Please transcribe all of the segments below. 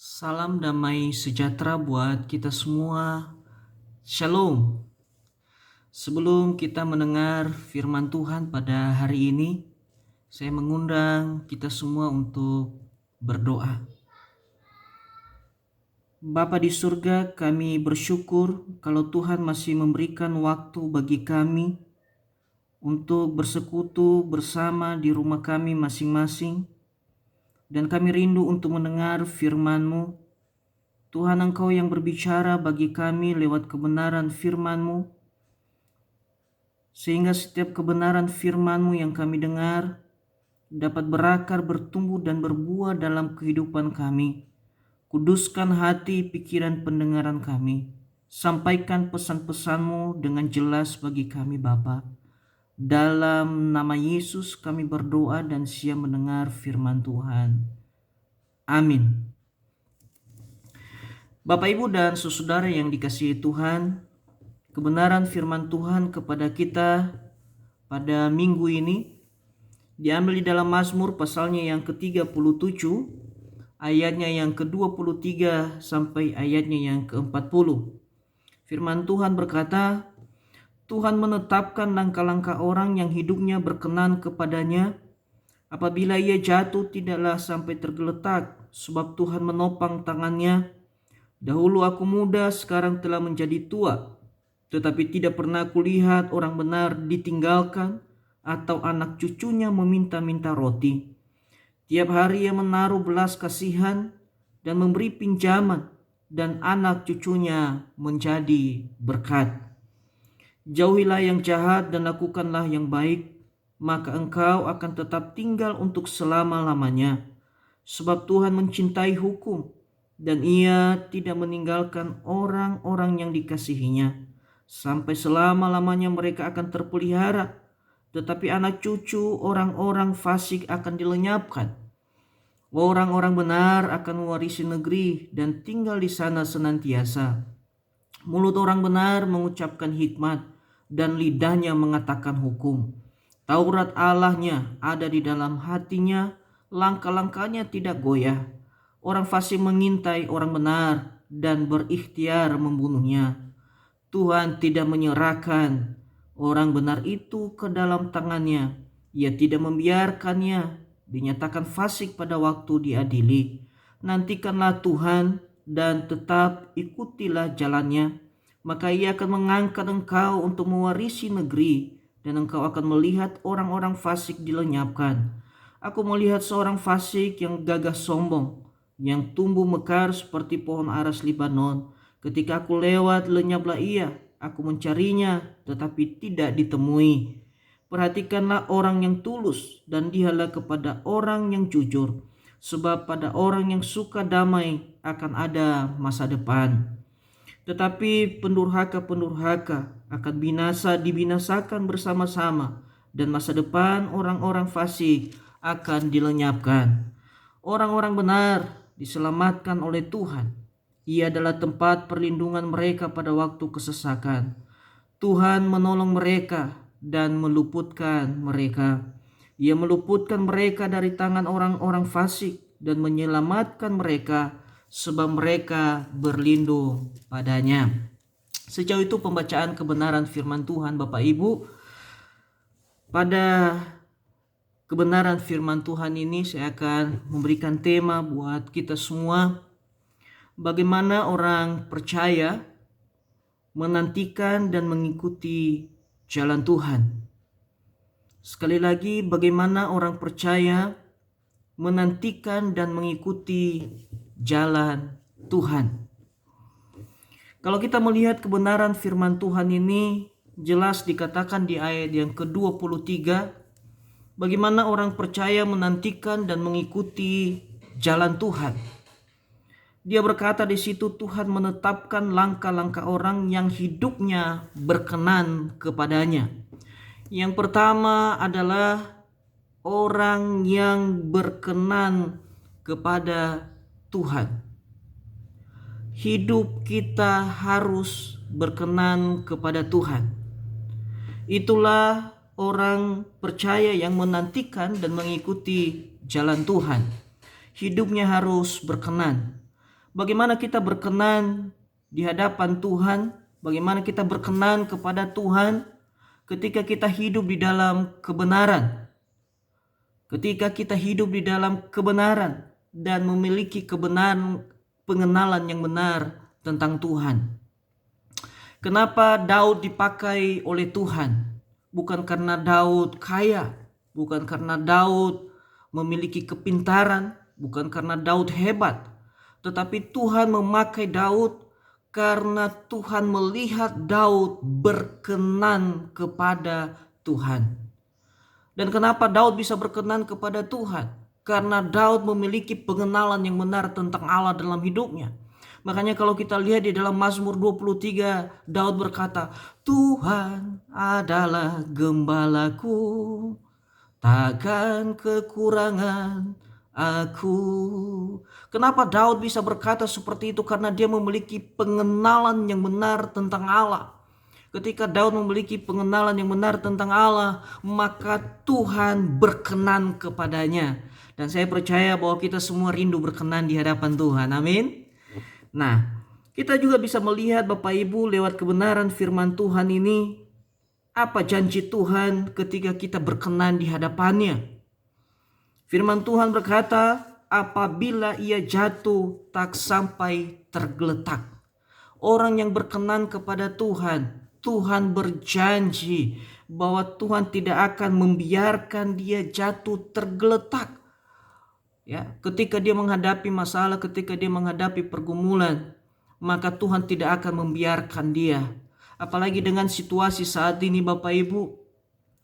Salam damai sejahtera buat kita semua. Shalom. Sebelum kita mendengar firman Tuhan pada hari ini, saya mengundang kita semua untuk berdoa. Bapa di surga, kami bersyukur kalau Tuhan masih memberikan waktu bagi kami untuk bersekutu bersama di rumah kami masing-masing. Dan kami rindu untuk mendengar firman-Mu. Tuhan, Engkau yang berbicara bagi kami lewat kebenaran firman-Mu, sehingga setiap kebenaran firman-Mu yang kami dengar dapat berakar, bertumbuh, dan berbuah dalam kehidupan kami. Kuduskan hati, pikiran, pendengaran kami. Sampaikan pesan-pesan-Mu dengan jelas bagi kami, Bapa. Dalam nama Yesus kami berdoa dan siap mendengar firman Tuhan. Amin. Bapak, Ibu, dan saudara yang dikasihi Tuhan, kebenaran firman Tuhan kepada kita pada minggu ini diambil di dalam Mazmur pasalnya yang ke-37, ayatnya yang ke-23 sampai ayatnya yang ke-40. Firman Tuhan berkata, Tuhan menetapkan langkah-langkah orang yang hidupnya berkenan kepadanya. Apabila ia jatuh, tidaklah sampai tergeletak, sebab Tuhan menopang tangannya. Dahulu aku muda, sekarang telah menjadi tua, tetapi tidak pernah kulihat orang benar ditinggalkan atau anak cucunya meminta-minta roti. Tiap hari ia menaruh belas kasihan dan memberi pinjaman, dan anak cucunya menjadi berkat. Jauhilah yang jahat dan lakukanlah yang baik, maka engkau akan tetap tinggal untuk selama-lamanya. Sebab Tuhan mencintai hukum, dan ia tidak meninggalkan orang-orang yang dikasihinya. Sampai selama-lamanya mereka akan terpelihara, tetapi anak cucu orang-orang fasik akan dilenyapkan. Orang-orang benar akan mewarisi negeri dan tinggal di sana senantiasa. Mulut orang benar mengucapkan hikmat, dan lidahnya mengatakan hukum. Taurat Allahnya ada di dalam hatinya, langkah-langkahnya tidak goyah. Orang fasik mengintai orang benar dan berikhtiar membunuhnya. Tuhan tidak menyerahkan orang benar itu ke dalam tangannya. Ia tidak membiarkannya dinyatakan fasik pada waktu diadili. Nantikanlah Tuhan dan tetap ikutilah jalannya, maka ia akan mengangkat engkau untuk mewarisi negeri, dan engkau akan melihat orang-orang fasik dilenyapkan. Aku melihat seorang fasik yang gagah sombong, yang tumbuh mekar seperti pohon aras Libanon. Ketika aku lewat, lenyaplah ia. Aku mencarinya, tetapi tidak ditemui. Perhatikanlah orang yang tulus, dan lihatlah kepada orang yang jujur. Sebab pada orang yang suka damai akan ada masa depan. Tetapi pendurhaka-pendurhaka akan dibinasakan bersama-sama, dan masa depan orang-orang fasik akan dilenyapkan. Orang-orang benar diselamatkan oleh Tuhan. Ia adalah tempat perlindungan mereka pada waktu kesesakan. Tuhan menolong mereka dan meluputkan mereka. Ia meluputkan mereka dari tangan orang-orang fasik dan menyelamatkan mereka, sebab mereka berlindung padanya. Sejauh itu pembacaan kebenaran firman Tuhan, Bapak Ibu. Pada kebenaran firman Tuhan ini saya akan memberikan tema buat kita semua. Bagaimana orang percaya menantikan dan mengikuti jalan Tuhan. Sekali lagi, bagaimana orang percaya menantikan dan mengikuti jalan Tuhan. Kalau kita melihat kebenaran firman Tuhan ini, jelas dikatakan di ayat yang ke-23, bagaimana orang percaya menantikan dan mengikuti jalan Tuhan. Dia berkata di situ, Tuhan menetapkan langkah-langkah orang yang hidupnya berkenan kepadanya. Yang pertama adalah orang yang berkenan kepada Tuhan. Hidup kita harus berkenan kepada Tuhan. Itulah orang percaya yang menantikan dan mengikuti jalan Tuhan. Hidupnya harus berkenan. Bagaimana kita berkenan di hadapan Tuhan, bagaimana kita berkenan kepada Tuhan ketika kita hidup di dalam kebenaran. Ketika kita hidup di dalam kebenaran dan memiliki kebenaran, pengenalan yang benar tentang Tuhan. Kenapa Daud dipakai oleh Tuhan? Bukan karena Daud kaya, bukan karena Daud memiliki kepintaran, bukan karena Daud hebat, tetapi Tuhan memakai Daud karena Tuhan melihat Daud berkenan kepada Tuhan. Dan kenapa Daud bisa berkenan kepada Tuhan? Karena Daud memiliki pengenalan yang benar tentang Allah dalam hidupnya. Makanya kalau kita lihat di dalam Mazmur 23, Daud berkata, Tuhan adalah gembalaku, takkan kekurangan aku. Kenapa Daud bisa berkata seperti itu? Karena dia memiliki pengenalan yang benar tentang Allah. Ketika Daud memiliki pengenalan yang benar tentang Allah, maka Tuhan berkenan kepadanya. Dan saya percaya bahwa kita semua rindu berkenan di hadapan Tuhan. Amin. Nah, kita juga bisa melihat Bapak Ibu lewat kebenaran firman Tuhan ini, apa janji Tuhan ketika kita berkenan di hadapannya. Firman Tuhan berkata, apabila ia jatuh tak sampai tergeletak. Orang yang berkenan kepada Tuhan, Tuhan berjanji bahwa Tuhan tidak akan membiarkan dia jatuh tergeletak. Ya, ketika dia menghadapi masalah, ketika dia menghadapi pergumulan, maka Tuhan tidak akan membiarkan dia. Apalagi dengan situasi saat ini Bapak Ibu,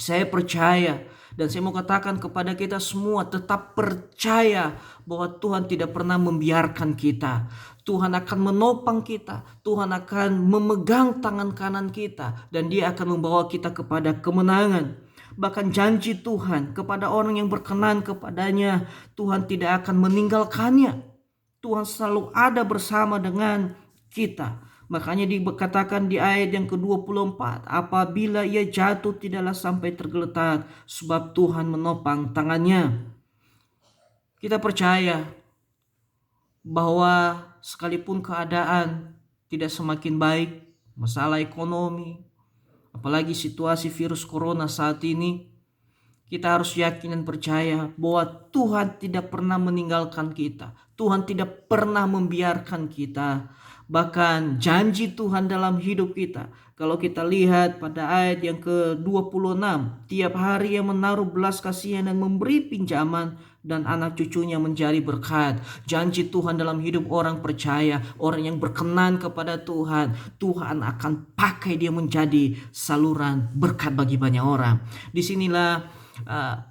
saya percaya dan saya mau katakan kepada kita semua, tetap percaya bahwa Tuhan tidak pernah membiarkan kita. Tuhan akan menopang kita, Tuhan akan memegang tangan kanan kita, dan Dia akan membawa kita kepada kemenangan. Bahkan janji Tuhan kepada orang yang berkenan kepadanya, Tuhan tidak akan meninggalkannya. Tuhan selalu ada bersama dengan kita. Makanya dikatakan di ayat yang ke-24, apabila ia jatuh tidaklah sampai tergeletak, sebab Tuhan menopang tangannya. Kita percaya bahwa sekalipun keadaan tidak semakin baik, masalah ekonomi, apalagi situasi virus corona saat ini, kita harus yakin dan percaya bahwa Tuhan tidak pernah meninggalkan kita. Tuhan tidak pernah membiarkan kita. Bahkan janji Tuhan dalam hidup kita, kalau kita lihat pada ayat yang ke-26, tiap hari Ia menaruh belas kasihan dan memberi pinjaman, dan anak cucunya menjadi berkat. Janji Tuhan dalam hidup orang percaya, orang yang berkenan kepada Tuhan, Tuhan akan pakai dia menjadi saluran berkat bagi banyak orang. Disinilah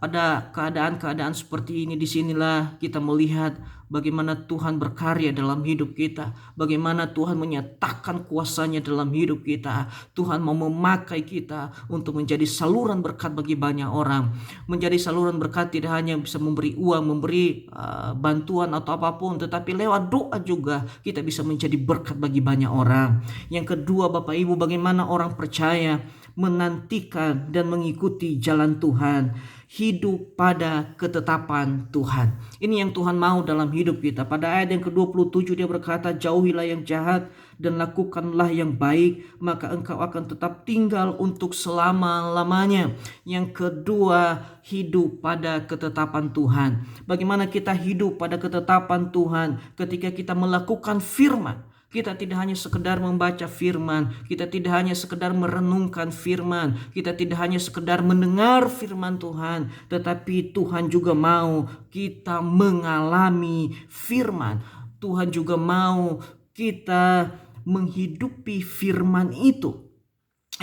pada keadaan-keadaan seperti ini, disinilah kita melihat bagaimana Tuhan berkarya dalam hidup kita, bagaimana Tuhan menyatakan kuasanya dalam hidup kita. Tuhan mau memakai kita untuk menjadi saluran berkat bagi banyak orang. Menjadi saluran berkat tidak hanya bisa memberi uang, memberi bantuan atau apapun, tetapi lewat doa juga kita bisa menjadi berkat bagi banyak orang. Yang kedua Bapak Ibu, bagaimana orang percaya menantikan dan mengikuti jalan Tuhan, hidup pada ketetapan Tuhan. Ini yang Tuhan mau dalam hidup kita. Pada ayat yang ke-27 dia berkata, jauhilah yang jahat dan lakukanlah yang baik, maka engkau akan tetap tinggal untuk selama-lamanya. Yang kedua, hidup pada ketetapan Tuhan. Bagaimana kita hidup pada ketetapan Tuhan? Ketika kita melakukan firman, kita tidak hanya sekedar membaca firman, kita tidak hanya sekedar merenungkan firman, kita tidak hanya sekedar mendengar firman Tuhan, tetapi Tuhan juga mau kita mengalami firman. Tuhan juga mau kita menghidupi firman itu.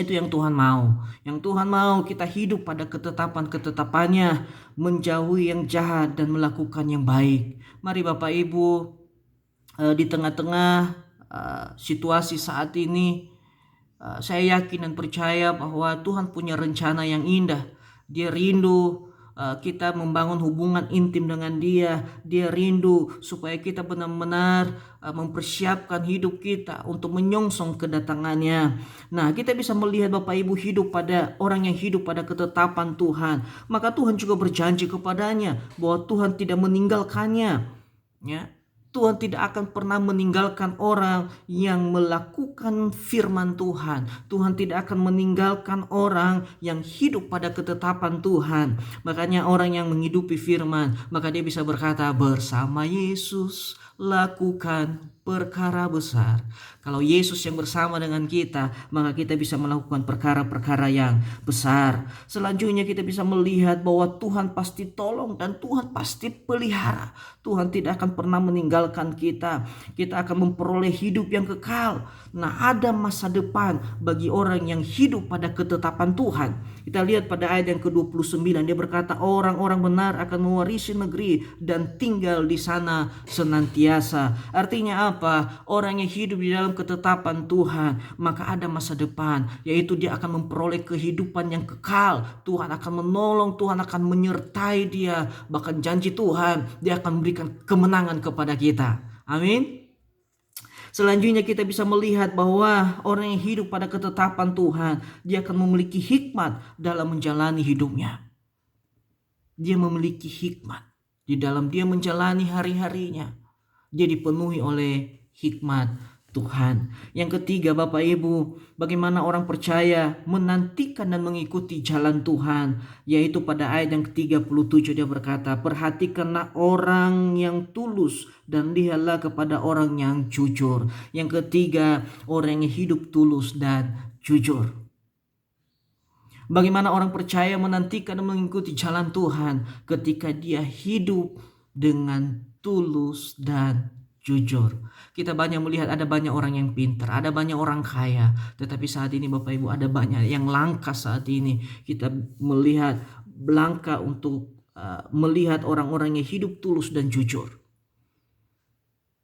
Itu yang Tuhan mau. Yang Tuhan mau kita hidup pada ketetapan-ketetapannya, menjauhi yang jahat dan melakukan yang baik. Mari Bapak Ibu, di tengah-tengah situasi saat ini, saya yakin dan percaya bahwa Tuhan punya rencana yang indah. Dia rindu kita membangun hubungan intim dengan Dia. Dia rindu supaya kita benar-benar mempersiapkan hidup kita untuk menyongsong kedatangannya. Nah, kita bisa melihat Bapak Ibu hidup pada orang yang hidup pada ketetapan Tuhan, maka Tuhan juga berjanji kepadanya bahwa Tuhan tidak meninggalkannya. Ya. Tuhan tidak akan pernah meninggalkan orang yang melakukan firman Tuhan. Tuhan tidak akan meninggalkan orang yang hidup pada ketetapan Tuhan. Makanya orang yang menghidupi firman, maka dia bisa berkata, bersama Yesus lakukan perkara besar. Kalau Yesus yang bersama dengan kita, maka kita bisa melakukan perkara-perkara yang besar. Selanjutnya kita bisa melihat bahwa Tuhan pasti tolong dan Tuhan pasti pelihara. Tuhan tidak akan pernah meninggalkan kita. Kita akan memperoleh hidup yang kekal. Nah, ada masa depan bagi orang yang hidup pada ketetapan Tuhan. Kita lihat pada ayat yang ke-29, dia berkata, orang-orang benar akan mewarisi negeri dan tinggal di sana senantiasa. Artinya apa? Orang yang hidup di dalam ketetapan Tuhan, maka ada masa depan, yaitu dia akan memperoleh kehidupan yang kekal. Tuhan akan menolong, Tuhan akan menyertai dia. Bahkan janji Tuhan, dia akan memberikan kemenangan kepada kita. Amin. Selanjutnya kita bisa melihat bahwa orang yang hidup pada ketetapan Tuhan, dia akan memiliki hikmat dalam menjalani hidupnya. Dia memiliki hikmat di dalam dia menjalani hari-harinya. Dia dipenuhi oleh hikmat Tuhan. Yang ketiga, Bapak Ibu, bagaimana orang percaya menantikan dan mengikuti jalan Tuhan, yaitu pada ayat yang ke-37 dia berkata, perhatikanlah orang yang tulus dan lihatlah kepada orang yang jujur. Yang ketiga, orang yang hidup tulus dan jujur. Bagaimana orang percaya menantikan dan mengikuti jalan Tuhan ketika dia hidup dengan tulus dan jujur. Kita banyak melihat ada banyak orang yang pintar, ada banyak orang kaya. Tetapi saat ini Bapak Ibu ada banyak yang langka saat ini. Kita melihat langka untuk melihat orang-orang yang hidup tulus dan jujur.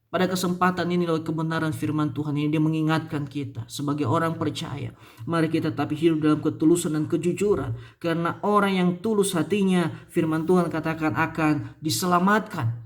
Pada kesempatan ini lewat kebenaran firman Tuhan ini dia mengingatkan kita sebagai orang percaya. Mari kita tapi hidup dalam ketulusan dan kejujuran. Karena orang yang tulus hatinya, firman Tuhan katakan akan diselamatkan.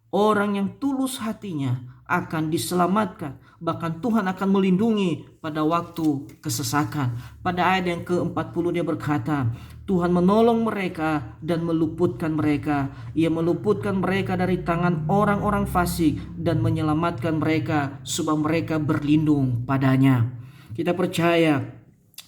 Orang yang tulus hatinya akan diselamatkan. Bahkan Tuhan akan melindungi pada waktu kesesakan. Pada ayat yang ke-40 dia berkata, Tuhan menolong mereka dan meluputkan mereka. Ia meluputkan mereka dari tangan orang-orang fasik dan menyelamatkan mereka sebab mereka berlindung padanya. Kita percaya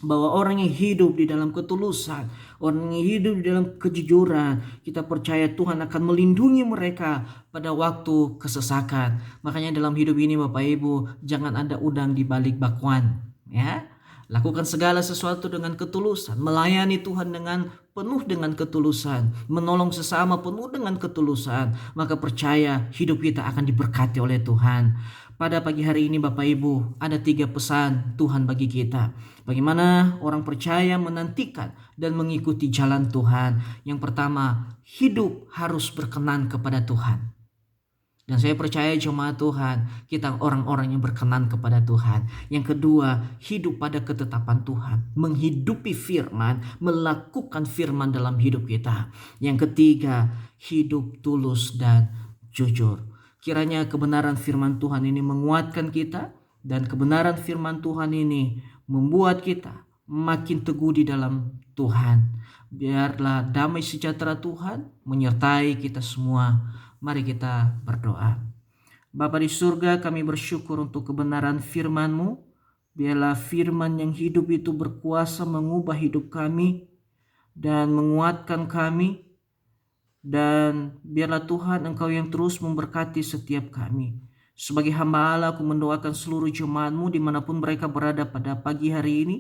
bahwa orang yang hidup di dalam ketulusan, orang yang hidup di dalam kejujuran, kita percaya Tuhan akan melindungi mereka pada waktu kesesakan. Makanya dalam hidup ini Bapak Ibu, jangan ada udang di balik bakwan, ya. Lakukan segala sesuatu dengan ketulusan, melayani Tuhan dengan penuh dengan ketulusan, menolong sesama penuh dengan ketulusan, maka percaya hidup kita akan diberkati oleh Tuhan. Pada pagi hari ini Bapak Ibu, ada 3 pesan Tuhan bagi kita. Bagaimana orang percaya menantikan dan mengikuti jalan Tuhan. Yang pertama, hidup harus berkenan kepada Tuhan. Dan saya percaya jemaat Tuhan, kita orang-orang yang berkenan kepada Tuhan. Yang kedua, hidup pada ketetapan Tuhan. Menghidupi firman, melakukan firman dalam hidup kita. Yang ketiga, hidup tulus dan jujur. Kiranya kebenaran firman Tuhan ini menguatkan kita. Dan kebenaran firman Tuhan ini membuat kita makin teguh di dalam Tuhan. Biarlah damai sejahtera Tuhan menyertai kita semua. Mari kita berdoa. Bapa di surga, kami bersyukur untuk kebenaran firman-Mu. Biarlah firman yang hidup itu berkuasa mengubah hidup kami dan menguatkan kami. Dan biarlah Tuhan Engkau yang terus memberkati setiap kami. Sebagai hamba Allah, aku mendoakan seluruh jemaat-Mu dimanapun mereka berada pada pagi hari ini.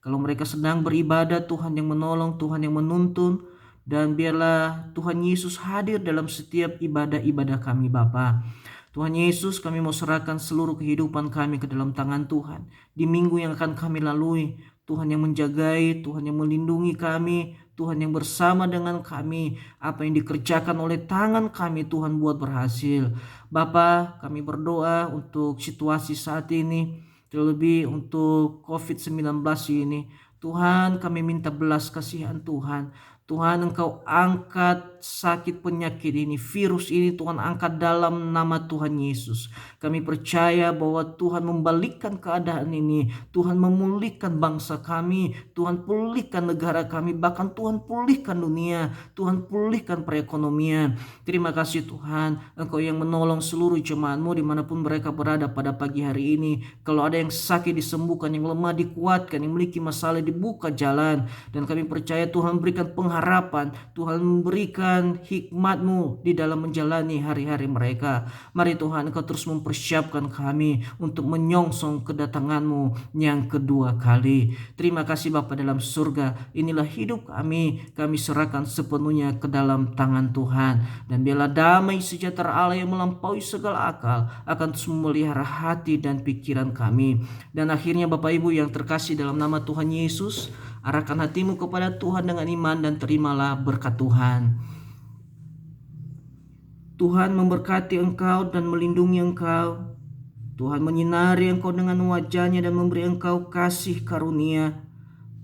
Kalau mereka sedang beribadah, Tuhan yang menolong, Tuhan yang menuntun. Dan biarlah Tuhan Yesus hadir dalam setiap ibadah-ibadah kami Bapa. Tuhan Yesus, kami mau serahkan seluruh kehidupan kami ke dalam tangan Tuhan. Di minggu yang akan kami lalui, Tuhan yang menjagai, Tuhan yang melindungi kami, Tuhan yang bersama dengan kami. Apa yang dikerjakan oleh tangan kami, Tuhan buat berhasil. Bapa, kami berdoa untuk situasi saat ini, terlebih untuk COVID-19 ini. Tuhan, kami minta belas kasihan Tuhan. Tuhan, Engkau angkat sakit penyakit ini, virus ini Tuhan angkat dalam nama Tuhan Yesus. Kami percaya bahwa Tuhan membalikkan keadaan ini, Tuhan memulihkan bangsa kami, Tuhan pulihkan negara kami, bahkan Tuhan pulihkan dunia, Tuhan pulihkan perekonomian. Terima kasih Tuhan, Engkau yang menolong seluruh jemaat-Mu dimanapun mereka berada pada pagi hari ini. Kalau ada yang sakit disembuhkan, yang lemah dikuatkan, yang memiliki masalah dibuka jalan. Dan kami percaya Tuhan berikan pengharapan, Tuhan memberikan hikmat-Mu di dalam menjalani hari-hari mereka. Mari Tuhan, Engkau terus mempersiapkan kami untuk menyongsong kedatangan-Mu yang kedua kali. Terima kasih Bapa dalam surga, inilah hidup kami serahkan sepenuhnya ke dalam tangan Tuhan. Dan biarlah damai sejahtera Allah yang melampaui segala akal akan terus memelihara hati dan pikiran kami. Dan akhirnya Bapak Ibu yang terkasih dalam nama Tuhan Yesus, arahkan hatimu kepada Tuhan dengan iman dan terimalah berkat Tuhan. Tuhan memberkati engkau dan melindungi engkau. Tuhan menyinari engkau dengan wajah-Nya dan memberi engkau kasih karunia.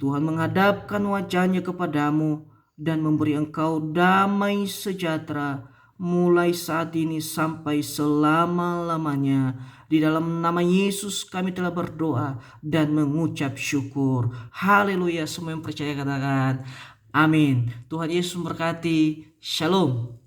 Tuhan menghadapkan wajah-Nya kepadamu dan memberi engkau damai sejahtera mulai saat ini sampai selama-lamanya. Di dalam nama Yesus kami telah berdoa dan mengucap syukur. Haleluya, semua yang percaya katakan amin. Tuhan Yesus memberkati. Shalom.